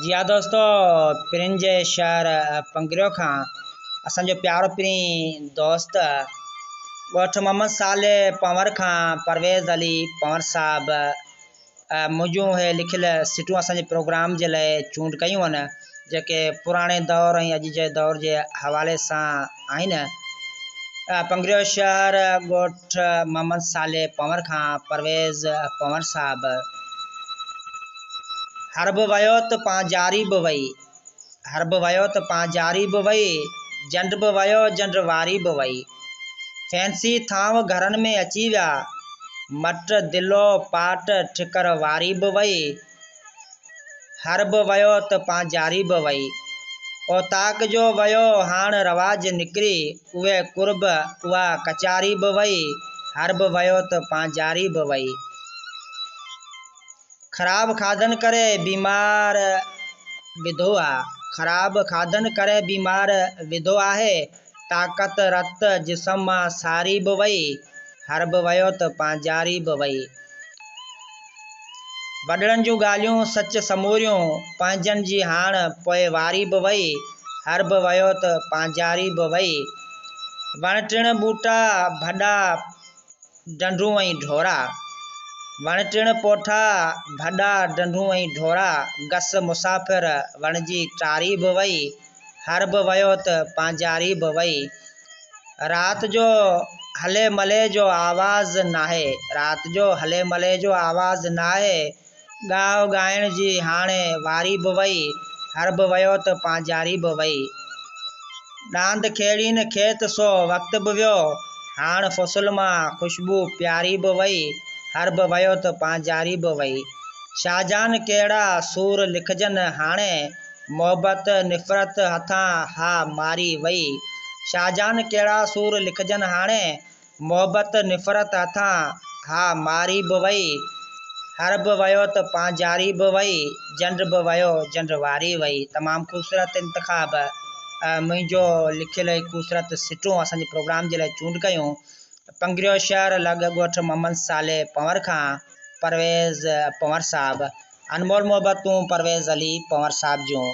जी हाँ दोस्तों, पिरनि जे शहर पंगरियो खां असांजो प्यारो पिरीं दोस्त ॻोठ मोहम्मद साले पंवर खां परवेज़ अली पंवर साहब मुंहिंजूं हे लिखियल सिटूं असांजे प्रोग्राम जे लाइ चूंड कयूं आहिनि, जेके पुराणे दौर ऐं अॼु जे दौर जे हवाले सां आहिनि। पंगरियो शहर ॻोठ मोहम्मद साले पंवर खां परवेज़ पंवर साहब। हरब वयो त पांजारी बि वई, हरब वयो त पांजारी बि वई, जंड बि वयो जंड वारी बि वई। फैंसी थांव घरनि में अची विया, मट दिलो पाट ठिकर वारी बि वई। हरब वयो त पांजारी बि वई, ओताक जो वयो हाण रवाज निकिरी, उहे कुर्ब उहा कचारी बि वई। हरब वयो त पांजारी बि वई। ख़राब खाधनि करे बीमार विधो आहे, ख़राब खाधनि करे बीमार विधो आहे। ताक़त रत जिस्म मां सारी बि वई, हरब वयो त पांजारी बि वई। वॾड़नि जूं ॻाल्हियूं सच समूरियूं, पंहिंजनि जी हाण पोइ वारी बि वई। हरब वयो त पांजारी बि वई। वण टिण ॿूटा भॾा डंडूं ऐं ढोरा, वण टिण पोठा भॾा डंडूं ऐं ढोरा। गस मुसाफ़िर वण जी टारी बि वई, हरब वयो त पांजारी बि वई। राति जो हले मले जो आवाज़ नाहे, राति जो हले मले जो आवाज़ नाहे। ॻाव ॻाइण जी हाणे वारी बि वई, हरब वयो त पांजारी बि वई। डांद खेड़ीनि खेत सो वक़्तु बि वियो, हाण फुसल मां ख़ुशबू प्यारी बि वई। हरब वयो त पांजारी बि वई। शाहजहान कहिड़ा सूर लिखजनि हाणे, मोहबत निफ़रत हथां हा मारी वई। शाहजहान कहिड़ा सूर लिखजनि हाणे, मोहबत निफ़रत हथां हा मारी बि वई। हरब वयो त पांजारी बि वई, जंड बि वयो जंड वारी वई। तमामु ख़ूबसूरत इंतख़ाब मुंहिंजो लिखियल ख़ूबसूरत सिटूं असांजे प्रोग्राम जे लाइ चूंड कयूं। पंगरियो शहर लॻ ॻोठ मोहम्मद साले पंवर खां परवेज़ पंवर साहब। अनमोल मोहबतूं परवेज़ अली पंवर साहब जूं।